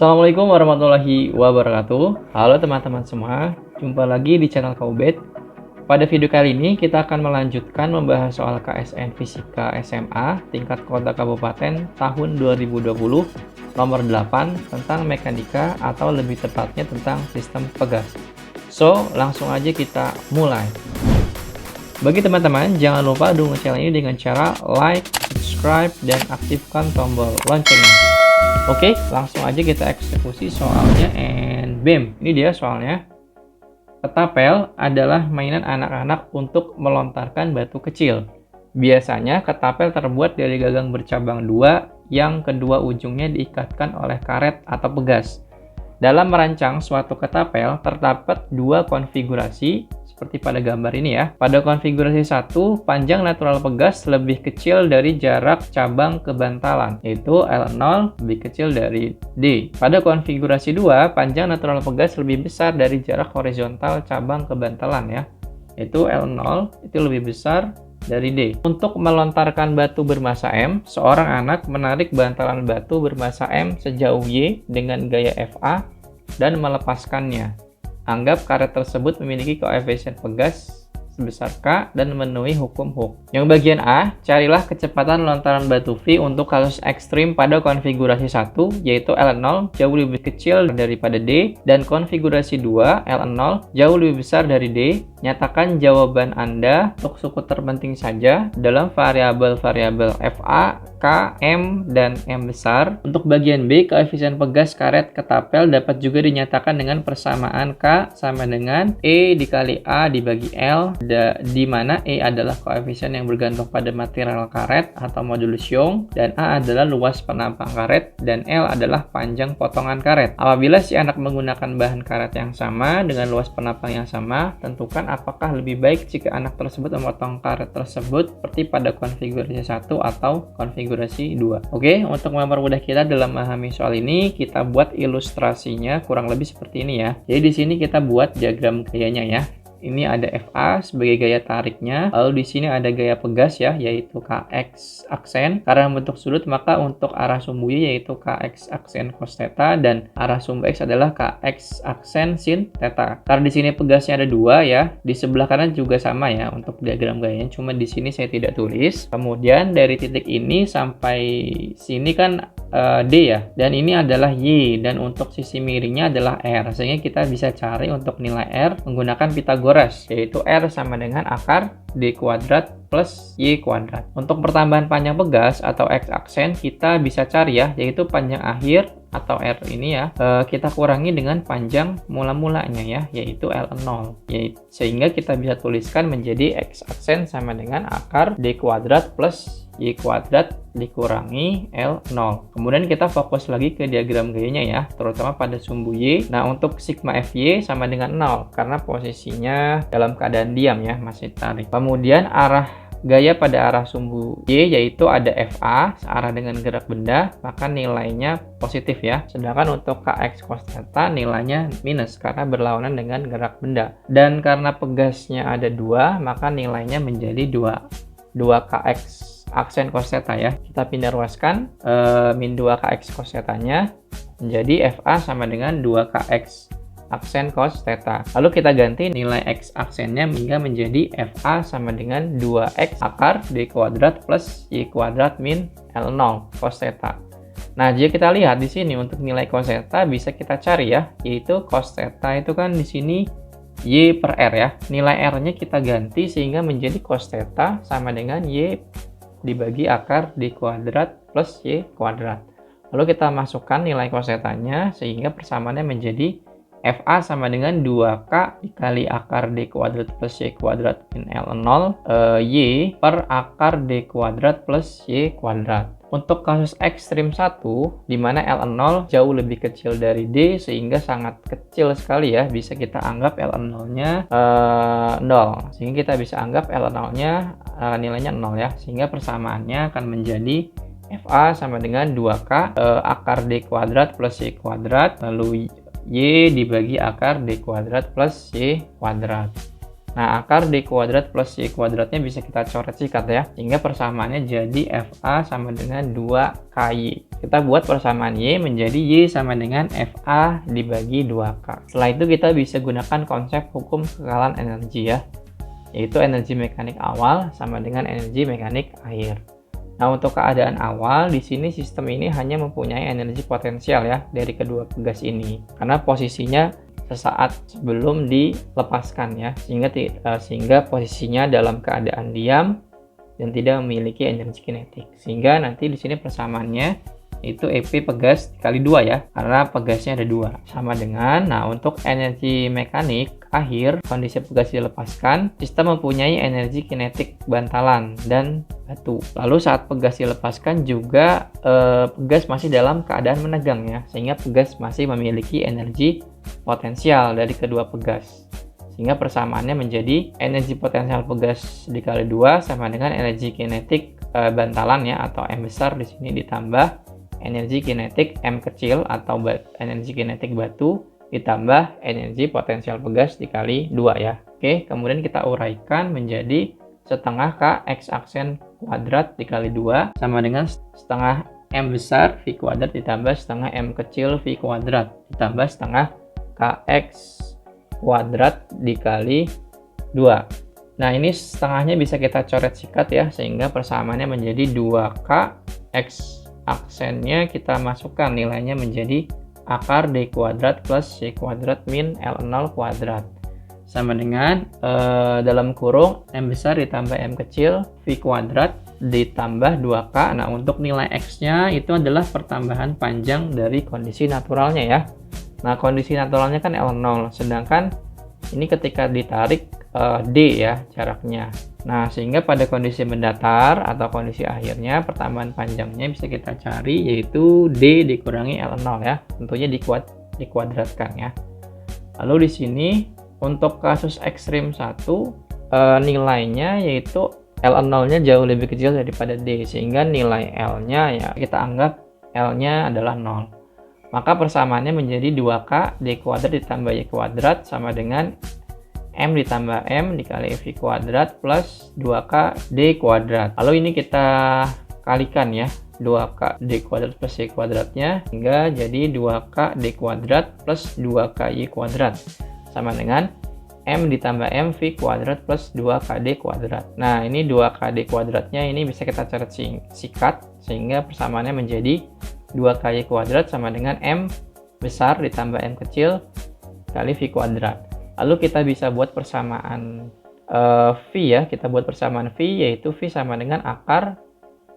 Assalamualaikum warahmatullahi wabarakatuh. Halo teman-teman semua, jumpa lagi di channel Kaubet. Pada video kali ini kita akan melanjutkan membahas soal KSN Fisika SMA tingkat kota kabupaten tahun 2020 nomor 8 tentang mekanika atau lebih tepatnya tentang sistem pegas. So, langsung aja kita mulai. Bagi teman-teman, jangan lupa dukung channel ini dengan cara like, subscribe, dan aktifkan tombol loncengnya. Oke, langsung aja kita eksekusi soalnya and bam. Ini dia soalnya. Ketapel adalah mainan anak-anak untuk melontarkan batu kecil. Biasanya ketapel terbuat dari gagang bercabang dua yang kedua ujungnya diikatkan oleh karet atau pegas. Dalam merancang suatu ketapel terdapat dua konfigurasi seperti pada gambar ini ya. Pada konfigurasi 1, panjang natural pegas lebih kecil dari jarak cabang kebantalan, yaitu L0 lebih kecil dari D. Pada konfigurasi 2, panjang natural pegas lebih besar dari jarak horizontal cabang kebantalan ya, yaitu L0 itu lebih besar dari D. Untuk melontarkan batu bermassa M, seorang anak menarik bantalan batu bermassa M sejauh Y dengan gaya FA dan melepaskannya. Anggap karet tersebut memiliki koefisien pegas sebesar K dan memenuhi hukum Hooke. Yang bagian A, carilah kecepatan lontaran batu V untuk kasus ekstrim pada konfigurasi 1, yaitu L0 jauh lebih kecil daripada D, dan konfigurasi 2, L0 jauh lebih besar dari D. Nyatakan jawaban Anda untuk suku terpenting saja dalam variabel-variabel FA, K, M, dan M besar. Untuk bagian B, koefisien pegas karet ketapel dapat juga dinyatakan dengan persamaan K sama dengan E dikali A dibagi L, di mana E adalah koefisien yang bergantung pada material karet atau modulus Young, dan A adalah luas penampang karet, dan L adalah panjang potongan karet. Apabila si anak menggunakan bahan karet yang sama dengan luas penampang yang sama, tentukan apakah lebih baik jika anak tersebut memotong karet tersebut seperti pada konfigurasi 1 atau konfigurasi 2. Oke, untuk mempermudah kita dalam memahami soal ini, kita buat ilustrasinya kurang lebih seperti ini ya. Jadi di sini kita buat diagram gayanya ya. Ini ada FA sebagai gaya tariknya, lalu di sini ada gaya pegas ya, yaitu KX aksen. Karena bentuk sudut, maka untuk arah sumbu Y yaitu KX aksen cos theta, dan arah sumbu X adalah KX aksen sin theta. Karena di sini pegasnya ada dua ya, di sebelah kanan juga sama ya untuk diagram gayanya, cuma di sini saya tidak tulis. Kemudian dari titik ini sampai sini kan D ya, dan ini adalah Y, dan untuk sisi miringnya adalah R, sehingga kita bisa cari untuk nilai R menggunakan Pythagoras, yaitu R sama dengan akar D kuadrat plus Y kuadrat. Untuk pertambahan panjang pegas atau X aksen kita bisa cari ya, yaitu panjang akhir atau R ini ya, kita kurangi dengan panjang mula-mulanya ya, yaitu L0, sehingga kita bisa tuliskan menjadi X aksen sama dengan akar D kuadrat plus Y kuadrat dikurangi L0. Kemudian kita fokus lagi ke diagram gayanya ya, terutama pada sumbu Y. Nah, untuk sigma FY sama dengan 0 karena posisinya dalam keadaan diam ya, masih tarik. Kemudian gaya pada arah sumbu Y yaitu ada FA searah dengan gerak benda, maka nilainya positif ya. Sedangkan untuk KX cos theta nilainya minus karena berlawanan dengan gerak benda. Dan karena pegasnya ada 2, maka nilainya menjadi 2 KX aksen cos theta ya. Kita pindah ruaskan min 2 KX cos theta-nya menjadi FA sama dengan 2 KX aksen cos theta. Lalu kita ganti nilai X aksennya hingga menjadi FA sama dengan 2X akar D kuadrat plus Y kuadrat min L0 cos theta. Nah, jika kita lihat di sini untuk nilai cos theta bisa kita cari ya, yaitu cos theta itu kan di sini Y per R ya. Nilai R-nya kita ganti sehingga menjadi cos theta sama dengan Y dibagi akar D kuadrat plus Y kuadrat. Lalu kita masukkan nilai cos theta-nya sehingga persamaannya menjadi FA sama dengan 2K dikali akar D kuadrat plus Y kuadrat min L0 Y per akar D kuadrat plus Y kuadrat. Untuk kasus ekstrim 1, di mana L0 jauh lebih kecil dari D sehingga sangat kecil sekali ya, bisa kita anggap L0-nya 0. Sehingga kita bisa anggap L0-nya nilainya 0 ya, sehingga persamaannya akan menjadi FA sama dengan 2K akar D kuadrat plus Y kuadrat, lalu Y dibagi akar D kuadrat plus Y kuadrat. Nah, akar D kuadrat plus Y kuadratnya bisa kita coret sikat ya, sehingga persamaannya jadi FA sama dengan 2KY. Kita buat persamaan Y menjadi Y sama dengan FA dibagi 2K. Setelah itu kita bisa gunakan konsep hukum kekekalan energi ya, yaitu energi mekanik awal sama dengan energi mekanik akhir. Nah, untuk keadaan awal, di sini sistem ini hanya mempunyai energi potensial ya dari kedua pegas ini, karena posisinya sesaat sebelum dilepaskan ya, sehingga posisinya dalam keadaan diam dan tidak memiliki energi kinetik. Sehingga nanti di sini persamaannya itu EP pegas dikali 2 ya, karena pegasnya ada 2. Sama dengan, nah untuk energi mekanik akhir, kondisi pegas dilepaskan, sistem mempunyai energi kinetik bantalan dan batu. Lalu saat pegas dilepaskan juga pegas masih dalam keadaan menegang ya, sehingga pegas masih memiliki energi potensial dari kedua pegas. Sehingga persamaannya menjadi energi potensial pegas dikali 2 sama dengan energi kinetik bantalan ya, atau M besar di sini ditambah energi kinetik M kecil atau energi kinetik batu ditambah energi potensial pegas dikali 2 ya. Oke, kemudian kita uraikan menjadi setengah Kx aksen kuadrat dikali 2 sama dengan setengah M besar V kuadrat ditambah setengah M kecil V kuadrat ditambah setengah Kx kuadrat dikali 2. Nah, ini setengahnya bisa kita coret sikat ya, sehingga persamaannya menjadi 2K X aksennya kita masukkan nilainya menjadi akar D kuadrat plus Y kuadrat min L0 kuadrat sama dengan dalam kurung M besar ditambah M kecil V kuadrat ditambah 2K. Nah, untuk nilai X nya itu adalah pertambahan panjang dari kondisi naturalnya ya. Nah, kondisi naturalnya kan L0, sedangkan ini ketika ditarik D ya jaraknya. Nah, sehingga pada kondisi mendatar atau kondisi akhirnya pertambahan panjangnya bisa kita cari, yaitu D dikurangi L0 ya. Tentunya dikuadratkan ya. Lalu di sini untuk kasus ekstrim 1 nilainya yaitu L0-nya jauh lebih kecil daripada D, sehingga nilai L-nya ya kita anggap L-nya adalah 0. Maka persamaannya menjadi 2K D kuadrat ditambah Y kuadrat sama dengan M ditambah M dikali V kuadrat plus 2K D kuadrat. Lalu ini kita kalikan ya, 2K D kuadrat plus Y kuadratnya, hingga jadi 2K D kuadrat plus 2K Y kuadrat sama dengan M ditambah M V kuadrat plus 2KD kuadrat. Nah, ini 2KD kuadratnya ini bisa kita coret sikat, sehingga persamaannya menjadi 2KY kuadrat sama dengan M besar ditambah M kecil kali V kuadrat. Lalu kita bisa buat persamaan V ya, kita buat persamaan V, yaitu V sama dengan akar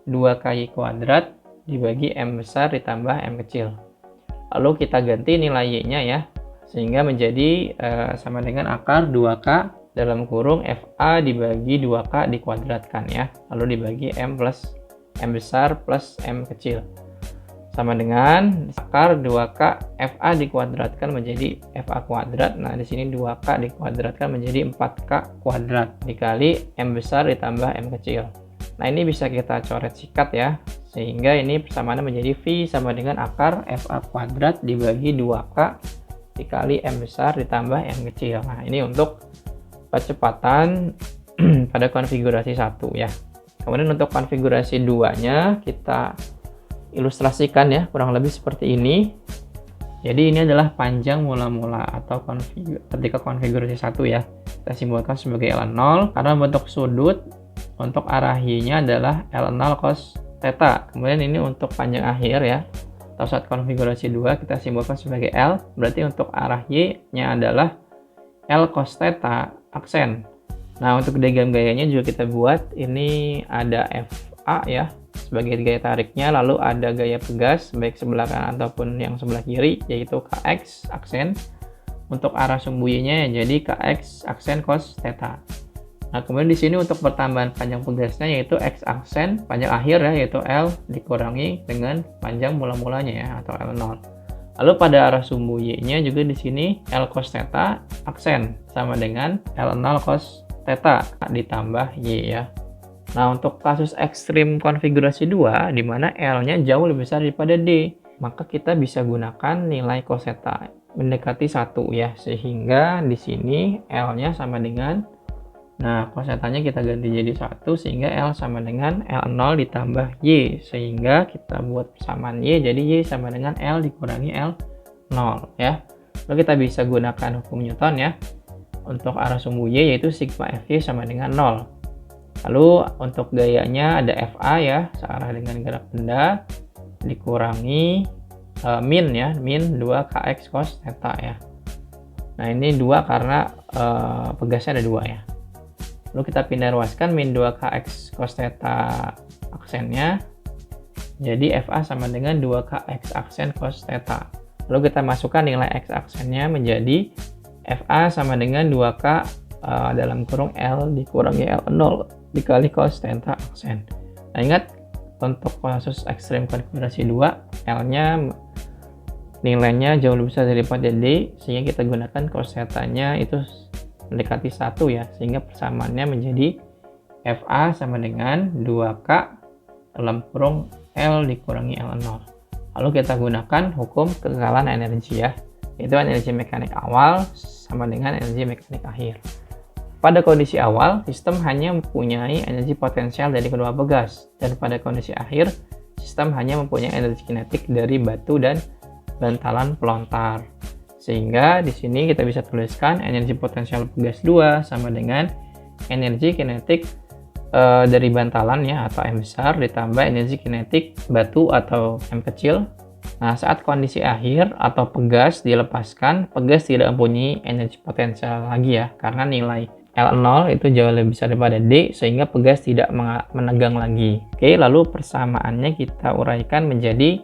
2KY kuadrat dibagi M besar ditambah M kecil. Lalu kita ganti nilai Y-nya ya, sehingga menjadi sama dengan akar 2K dalam kurung FA dibagi 2K dikuadratkan ya, lalu dibagi M plus M besar plus M kecil. Sama dengan akar 2K FA dikuadratkan menjadi FA kuadrat. Nah, di sini 2K dikuadratkan menjadi 4K kuadrat dikali M besar ditambah M kecil. Nah, ini bisa kita coret sikat ya, sehingga ini persamaannya menjadi V sama dengan akar FA kuadrat dibagi 2K dikali M besar ditambah M kecil. Nah, ini untuk percepatan pada konfigurasi 1 ya. Kemudian untuk konfigurasi 2-nya kita ilustrasikan ya, kurang lebih seperti ini. Jadi ini adalah panjang mula-mula atau ketika konfigurasi 1 ya. Kita simbolkan sebagai L0 karena bentuk sudut untuk arah Y-nya adalah L0 cos theta. Kemudian ini untuk panjang akhir ya, atau saat konfigurasi 2 kita simbolkan sebagai L, berarti untuk arah Y-nya adalah L cos theta aksen. Nah, untuk diagram gayanya juga kita buat, ini ada FA ya sebagai gaya tariknya, lalu ada gaya pegas baik sebelah kanan ataupun yang sebelah kiri, yaitu KX aksen. Untuk arah sumbu Y-nya jadi KX aksen cos theta. Nah, kemudian di sini untuk pertambahan panjang pegasnya yaitu X aksen panjang akhir ya, yaitu L dikurangi dengan panjang mula-mulanya ya, atau L0. Lalu pada arah sumbu Y-nya juga di sini L cos theta aksen sama dengan L0 cos theta ditambah Y ya. Nah, untuk kasus ekstrim konfigurasi 2 di mana L-nya jauh lebih besar daripada D, maka kita bisa gunakan nilai cos theta mendekati 1 ya, sehingga di sini L-nya sama dengan Nah, cos theta-nya kita ganti jadi 1 sehingga L sama dengan L0 ditambah Y. Sehingga kita buat persamaan Y, jadi Y sama dengan L dikurangi L0 ya. Lalu kita bisa gunakan hukum Newton ya. Untuk arah sumbu Y yaitu sigma Fy sama dengan 0. Lalu untuk gayanya ada Fa ya, searah dengan gerak benda, dikurangi min ya, min 2kx cos theta ya. Nah ini 2 karena pegasnya ada 2 ya. Lalu kita pindah ruaskan min 2kx cos theta aksennya. Jadi Fa sama dengan 2kx aksen cos theta. Lalu kita masukkan nilai x aksennya menjadi Fa sama dengan 2k dalam kurung L dikurangi L0 dikali cos theta aksen. Nah ingat untuk kasus ekstrem konfigurasi 2, L-nya nilainya jauh lebih besar daripada D, sehingga kita gunakan cos theta-nya itu mendekati 1 ya, sehingga persamaannya menjadi Fa sama dengan 2K dalam kurung L dikurangi L0. Lalu kita gunakan hukum kekekalan energi ya, yaitu energi mekanik awal sama dengan energi mekanik akhir. Pada kondisi awal, sistem hanya mempunyai energi potensial dari kedua pegas, dan pada kondisi akhir, sistem hanya mempunyai energi kinetik dari batu dan bantalan pelontar. Sehingga di sini kita bisa tuliskan energi potensial pegas 2 sama dengan energi kinetik dari bantalan ya atau M besar ditambah energi kinetik batu atau M kecil. Nah, saat kondisi akhir atau pegas dilepaskan, pegas tidak mempunyai energi potensial lagi ya, karena nilai L0 itu jauh lebih besar daripada D, sehingga pegas tidak menegang lagi. Oke, lalu persamaannya kita uraikan menjadi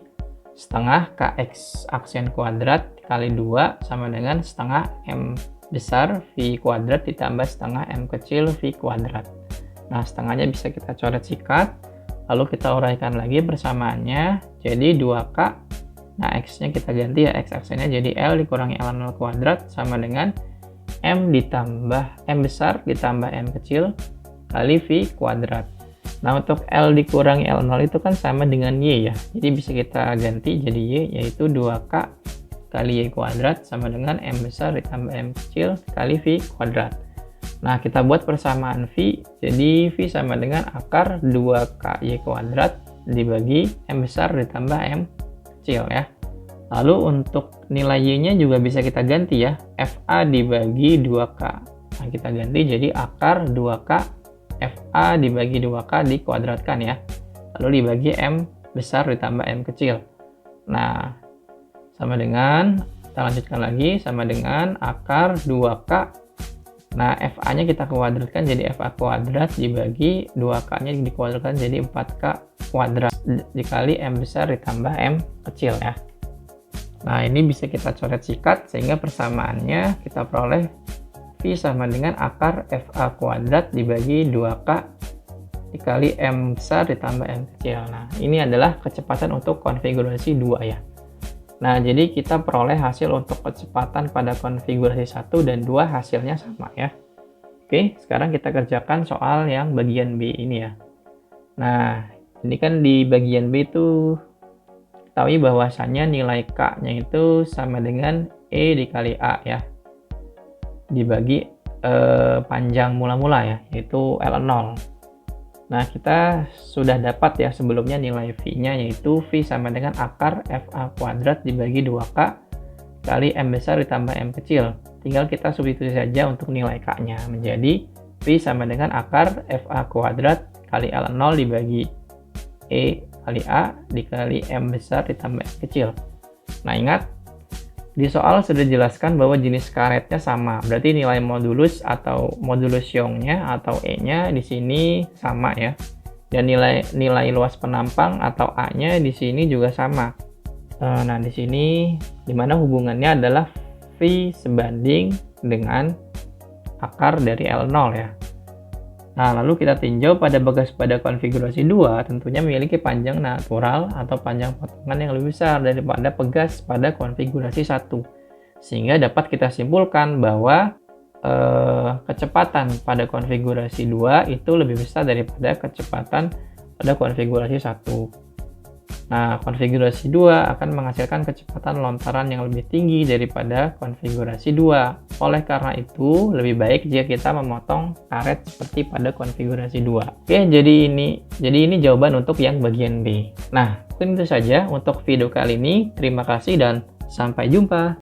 setengah kx aksen kuadrat kali 2 sama dengan setengah M besar V kuadrat ditambah setengah M kecil V kuadrat. Nah, setengahnya bisa kita coret sikat, lalu kita uraikan lagi persamaannya jadi 2K. Nah, X-nya kita ganti ya, X aksennya jadi L dikurangi L0 kuadrat sama dengan M ditambah M besar ditambah M kecil kali V kuadrat. Nah, untuk L dikurangi L0 itu kan sama dengan Y ya. Jadi bisa kita ganti jadi Y, yaitu 2K kali Y kuadrat sama dengan M besar ditambah M kecil kali V kuadrat. Nah, kita buat persamaan V. Jadi V sama dengan akar 2K Y kuadrat dibagi M besar ditambah M kecil ya. Lalu untuk nilai Y-nya juga bisa kita ganti ya. FA dibagi 2K. Nah, kita ganti jadi akar 2K FA dibagi 2K dikuadratkan ya. Lalu dibagi M besar ditambah M kecil. Nah, sama dengan, kita lanjutkan lagi, sama dengan akar 2K. Nah, FA-nya kita kuadratkan jadi FA kuadrat dibagi 2K-nya dikuadratkan jadi 4K kuadrat dikali M besar ditambah M kecil ya. Nah, ini bisa kita coret sikat sehingga persamaannya kita peroleh V sama dengan akar FA kuadrat dibagi 2K dikali M besar ditambah M kecil. Nah, ini adalah kecepatan untuk konfigurasi 2 ya. Nah, jadi kita peroleh hasil untuk kecepatan pada konfigurasi 1 dan 2 hasilnya sama ya. Oke, sekarang kita kerjakan soal yang bagian B ini ya. Nah, ini kan di bagian B itu ketahui bahwasannya nilai K-nya itu sama dengan E dikali A ya. Dibagi panjang mula-mula ya, yaitu L0. Nah, kita sudah dapat ya sebelumnya nilai V-nya, yaitu V sama dengan akar FA kuadrat dibagi 2K kali M besar ditambah M kecil. Tinggal kita substitusi saja untuk nilai K-nya, menjadi V sama dengan akar FA kuadrat kali L0 dibagi E kali A dikali M besar ditambah M kecil. Nah, ingat, di soal sudah dijelaskan bahwa jenis karetnya sama, berarti nilai modulus atau modulus Young-nya atau E-nya di sini sama ya. Dan nilai luas penampang atau A-nya di sini juga sama. Nah, di sini dimana hubungannya adalah V sebanding dengan akar dari L0 ya. Nah, lalu kita tinjau pada bekas pada konfigurasi 2 tentunya memiliki panjang natural atau panjang potongan yang lebih besar daripada pegas pada konfigurasi 1. Sehingga dapat kita simpulkan bahwa kecepatan pada konfigurasi 2 itu lebih besar daripada kecepatan pada konfigurasi 1. Nah, konfigurasi 2 akan menghasilkan kecepatan lontaran yang lebih tinggi daripada konfigurasi 2. Oleh karena itu, lebih baik jika kita memotong karet seperti pada konfigurasi 2. Oke, jadi ini jawaban untuk yang bagian B. Nah, mungkin itu saja untuk video kali ini. Terima kasih dan sampai jumpa.